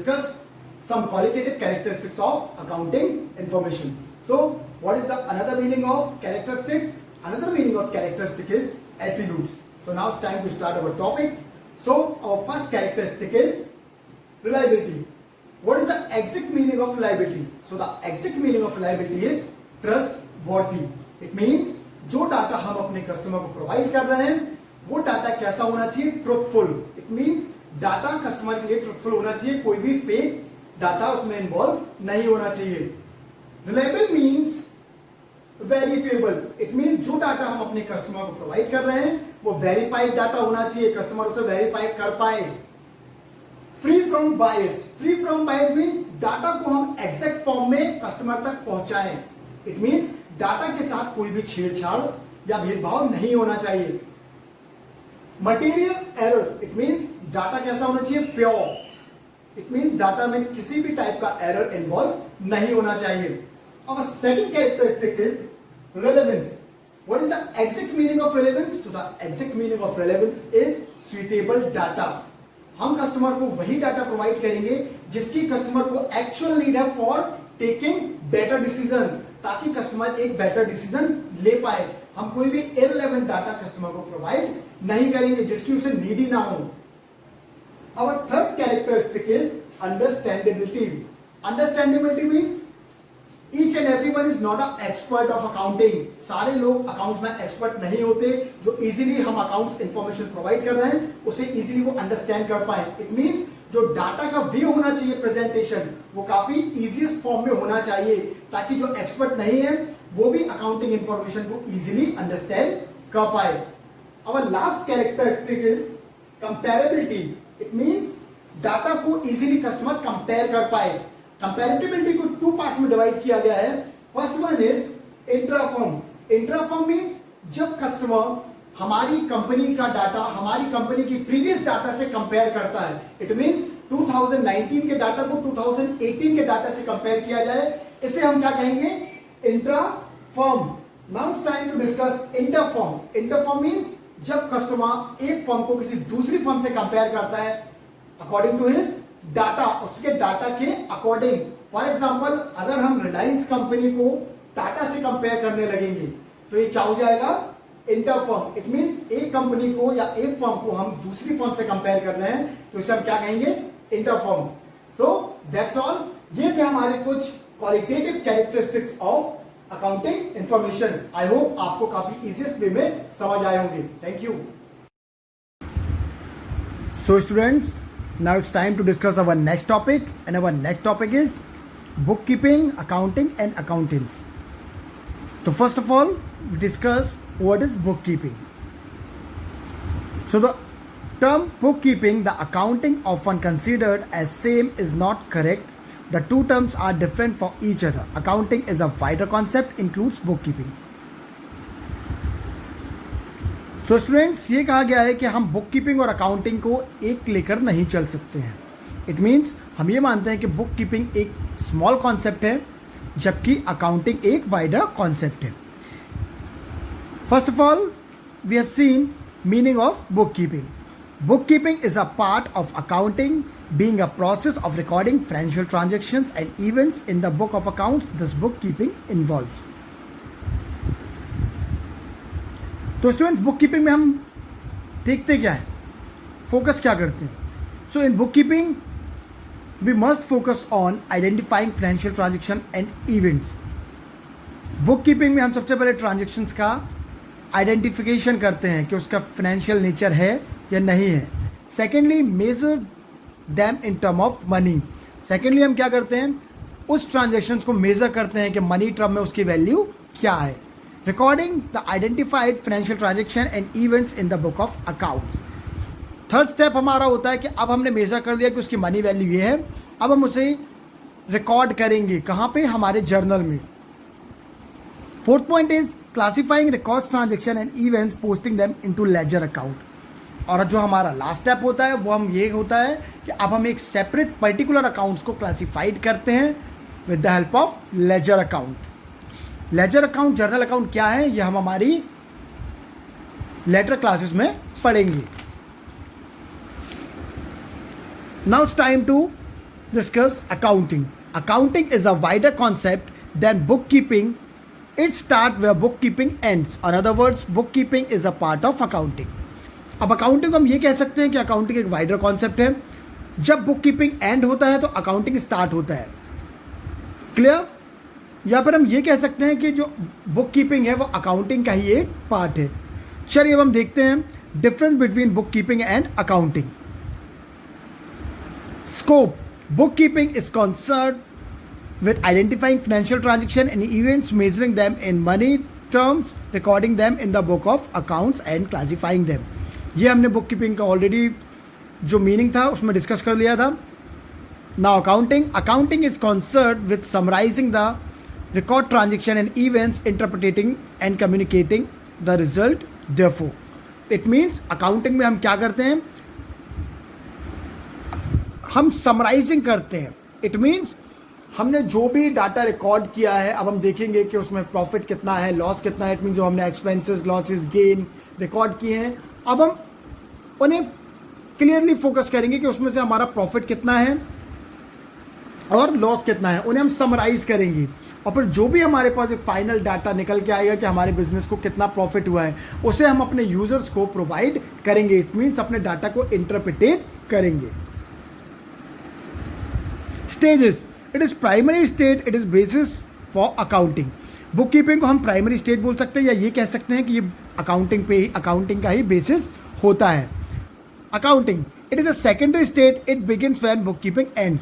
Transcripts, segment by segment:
discuss some qualitative characteristics of accounting information. So, what is the another meaning of characteristics? Another meaning of characteristic is attributes. So now it's time to start our topic. So our first characteristic is reliability. What is the exact meaning of reliability? So the exact meaning of reliability is trustworthy. It means जो data हम अपने customer को provide कर रहे हैं वो data कैसा होना चाहिए? Truthful. It means data customer के लिए ट्रूथफुल होना चाहिए, कोई भी फेक डाटा उसमें इन्वॉल्व नहीं होना चाहिए. Reliable means verifiable. It means जो डाटा हम अपने कस्टमर को प्रोवाइड कर रहे हैं वो वेरीफाइड डाटा होना चाहिए, कस्टमर उसे वेरीफाई कर पाए. Free from bias. Free from bias mean data को हम एग्जैक्ट फॉर्म में कस्टमर तक पहुंचाएं. इट मींस डाटा के साथ कोई भी छेड़छाड़ या भेदभाव नहीं होना चाहिए. Material error. It means data कैसा होना चाहिए? प्योर. इट मींस डाटा में किसी भी टाइप का एरर इन्वॉल्व नहीं होना चाहिए. Our second characteristic is relevance. What is the exact meaning of relevance? So the exact meaning of relevance is suitable data. हम कस्टमर को वही डाटा प्रोवाइड करेंगे जिसकी कस्टमर को एक्चुअल नीड है फॉर टेकिंग बेटर डिसीजन, ताकि customer एक better decision ले पाए. हम कोई भी इररिलेवेंट डाटा कस्टमर को प्रोवाइड नहीं करेंगे जिसकी उसे नीड ही ना हो. Our third characteristic is understandability. Understandability means each and everyone is not an expert of accounting. सारे लोग अकाउंट्स में एक्सपर्ट नहीं होते. जो इजीली हम अकाउंट्स इंफॉर्मेशन प्रोवाइड कर रहे हैं उसे इजीली वो अंडरस्टैंड कर पाए. इट मींस जो डाटा का वे होना चाहिए प्रेजेंटेशन वो काफी इजीएस्ट फॉर्म में होना चाहिए, ताकि जो एक्सपर्ट नहीं है वो भी अकाउंटिंग इंफॉर्मेशन को इजीली अंडरस्टैंड कर पाए. Our last characteristic is comparability. It means data को इजीली कस्टमर कंपेयर कर पाए. कंपैरेटिबिलिटी को टू पार्ट्स में डिवाइड किया गया है. First one is इंट्राफर्म. इंट्राफर्म मींस जब कस्टमर हमारी कंपनी का डाटा हमारी कंपनी की प्रीवियस डाटा से कंपेयर करता है. इट मींस 2019 के डाटा को 2018 के डाटा से कंपेयर किया जाए, इसे हम क्या कहेंगे? Intrafirm. Now it's time to discuss interfirm. Interfirm means जब कस्टमर एक फर्म को किसी दूसरी फर्म से कंपेयर करता है अकॉर्डिंग टू हिज डाटा, उसके डाटा के अकॉर्डिंग. फॉर एग्जाम्पल अगर हम रिलायंस कंपनी को टाटा से कंपेयर करने लगेंगे तो ये क्या हो जाएगा? इंटरफर्म. इट मींस एक कंपनी को या एक फर्म को हम दूसरी फर्म से कंपेयर कर रहे हैं तो इसे हम क्या कहेंगे? इंटरफर्म. So that's all. ये थे हमारे कुछ qualitative characteristics of accounting information. I hope आपको काफी इजीएस्ट वे में समझ आए होंगे. Thank you. So students, now it's time to discuss our next topic, and our next topic is bookkeeping, accounting and accountants. So first of all we discuss what is bookkeeping. So the term bookkeeping, the accounting often considered as same is not correct. The two terms are different for each other. Accounting is a wider concept, includes bookkeeping. तो students ये कहा गया है कि हम book keeping और accounting को एक लेकर नहीं चल सकते हैं. इट मीन्स हम ये मानते हैं कि बुक कीपिंग एक स्मॉल कॉन्सेप्ट है जबकि अकाउंटिंग एक वाइडर कॉन्सेप्ट है. First of all we have seen meaning of book keeping. Book keeping is a part of accounting being a process of recording financial transactions and events in the book of accounts. This bookkeeping involves. तो students bookkeeping में हम देखते क्या है, focus क्या करते हैं? So in bookkeeping we must focus on identifying financial transaction and events. Bookkeeping में हम सबसे पहले ट्रांजेक्शन्स का आइडेंटिफिकेशन करते हैं कि उसका फाइनेंशियल नेचर है या नहीं है. Secondly measure them in term of money. Secondly हम क्या करते हैं? उस ट्रांजेक्शन्स को मेजर करते हैं कि मनी टर्म में उसकी वैल्यू क्या है. Recording the identified financial transaction and events in the book of accounts. Third step हमारा होता है कि अब हमने मेजर कर लिया कि उसकी मनी वैल्यू ये है, अब हम उसे रिकॉर्ड करेंगे. कहाँ पे? हमारे जर्नल में. Fourth point is classifying records transaction and events, posting them into ledger account. और जो हमारा लास्ट स्टेप होता है वो हम ये होता है कि अब हम एक सेपरेट पर्टिकुलर अकाउंट्स को क्लासिफाइड करते हैं with the help of ledger account. Ledger account, journal account क्या है ये हम हमारी लेटर क्लासेस में पढ़ेंगे. Now it's time to discuss accounting. Accounting is a wider concept than bookkeeping. It starts where bookkeeping ends. In other words, bookkeeping is a part of accounting. अब accounting हम ये कह सकते हैं कि अकाउंटिंग एक वाइडर कॉन्सेप्ट है. जब बुक कीपिंग एंड होता है तो अकाउंटिंग स्टार्ट होता है. क्लियर? या फिर हम ये कह सकते हैं कि जो बुक कीपिंग है वो अकाउंटिंग का ही एक पार्ट है. चलिए अब हम देखते हैं difference between book keeping and accounting. Scope. Book keeping is concern with identifying financial transaction and events, measuring them in money terms, recording them in the book of accounts and classifying them. ये हमने book keeping का already जो meaning था उसमें discuss कर लिया था. Now accounting is concern with summarising the record transaction and events, interpreting and communicating the result therefore. It means accounting में हम क्या करते हैं, हम समराइजिंग करते हैं. इट मीन्स हमने जो भी डाटा रिकॉर्ड किया है अब हम देखेंगे कि उसमें प्रॉफिट कितना है, लॉस कितना है. इट मीन जो हमने एक्सपेंसेस, लॉसेस, गेन रिकॉर्ड किए हैं अब हम उन्हें क्लियरली फोकस करेंगे कि उसमें से हमारा प्रॉफिट कितना है और लॉस कितना है. उन्हें हम समराइज करेंगे और फिर जो भी हमारे पास एक फाइनल डाटा निकल के आएगा कि हमारे बिजनेस को कितना प्रॉफिट हुआ है उसे हम अपने यूजर्स को प्रोवाइड करेंगे. इट मीन्स अपने डाटा को इंटरप्रिटेट करेंगे. Stages. It is primary stage, it is basis for accounting. Book keeping को हम प्राइमरी स्टेज बोल सकते हैं या ये कह सकते हैं कि ये अकाउंटिंग का ही बेसिस होता है. Accounting it is a secondary stage, it begins when book keeping ends.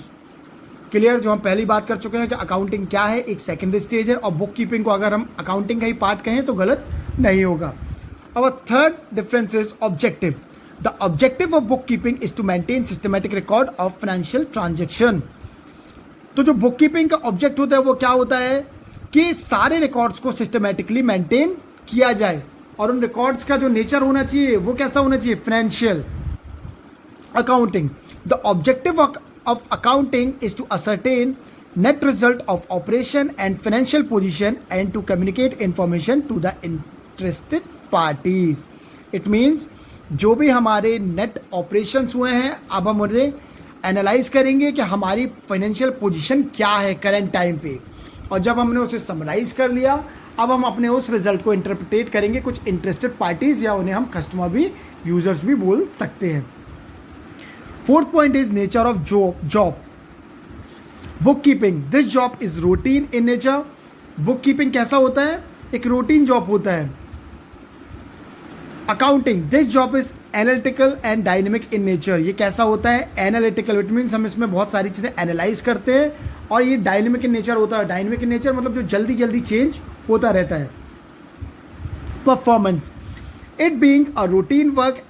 Clear? जो हम पहली बात कर चुके हैं कि अकाउंटिंग क्या है, एक सेकेंडरी स्टेज है और बुक कीपिंग को अगर हम अकाउंटिंग का ही पार्ट कहें तो गलत नहीं होगा. Our third difference is objective. The objective of book keeping is to maintain systematic record of financial transaction. तो जो बुक कीपिंग का ऑब्जेक्ट होता है वो क्या होता है कि सारे रिकॉर्ड्स को सिस्टमैटिकली मेंटेन किया जाए और उन रिकॉर्ड्स का जो नेचर होना चाहिए वो कैसा होना चाहिए, financial. Accounting. The objective of accounting is to ascertain net result of operation and financial position and to communicate information to the interested parties. It means जो भी हमारे नेट ऑपरेशंस हुए हैं अब हम उन्हें एनालाइज करेंगे कि हमारी फाइनेंशियल पोजीशन क्या है करंट टाइम पे. और जब हमने उसे समराइज कर लिया अब हम अपने उस रिजल्ट को इंटरप्रिटेट करेंगे कुछ इंटरेस्टेड पार्टीज या उन्हें हम कस्टमर भी, यूजर्स भी बोल सकते हैं. Fourth point is nature of job. Book keeping. This job is routine in nature. Book keeping कैसा होता है, एक रूटीन जॉब होता है. Accounting. This job is analytical and dynamic in nature. ये कैसा होता है, एनालिटिकल. इट मीन्स हम इसमें बहुत सारी चीज़ें एनालाइज करते हैं और ये डायनेमिक इन नेचर होता है. डायनेमिक इन नेचर मतलब जो जल्दी जल्दी चेंज होता रहता है. Performance. It being a routine work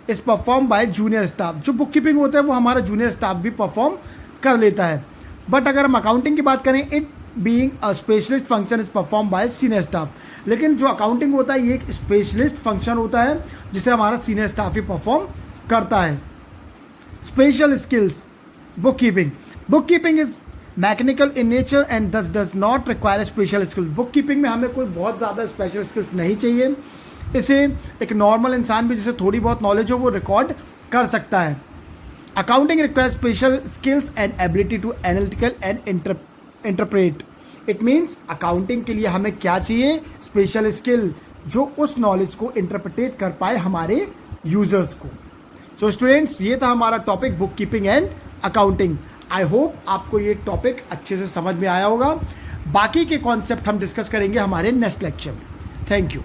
is perform by junior staff. जो बुक कीपिंग होता है वो हमारा जूनियर स्टाफ भी परफॉर्म कर लेता है. बट अगर हम अकाउंटिंग की बात करें, it being a specialist function is perform by senior staff. लेकिन जो अकाउंटिंग होता है ये एक स्पेशलिस्ट फंक्शन होता है जिसे हमारा सीनियर स्टाफ ही परफॉर्म करता है. Special skills. Book keeping. Book keeping is mechanical in nature and thus does not require special skills. Bookkeeping में हमें कोई बहुत ज़्यादा स्पेशल स्किल्स नहीं चाहिए. इसे एक नॉर्मल इंसान भी जिसे थोड़ी बहुत नॉलेज हो वो रिकॉर्ड कर सकता है. Accounting require special skills and ability to analytical and interpret. It means accounting के लिए हमें क्या चाहिए, स्पेशल स्किल जो उस नॉलेज को इंटरप्रिटेट कर पाए हमारे यूजर्स को. सो स्टूडेंट्स, ये था हमारा topic book keeping and accounting. I hope आपको ये टॉपिक अच्छे से समझ में आया होगा. बाकी के कॉन्सेप्ट हम डिस्कस करेंगे हमारे नेक्स्ट लेक्चर में. Thank you.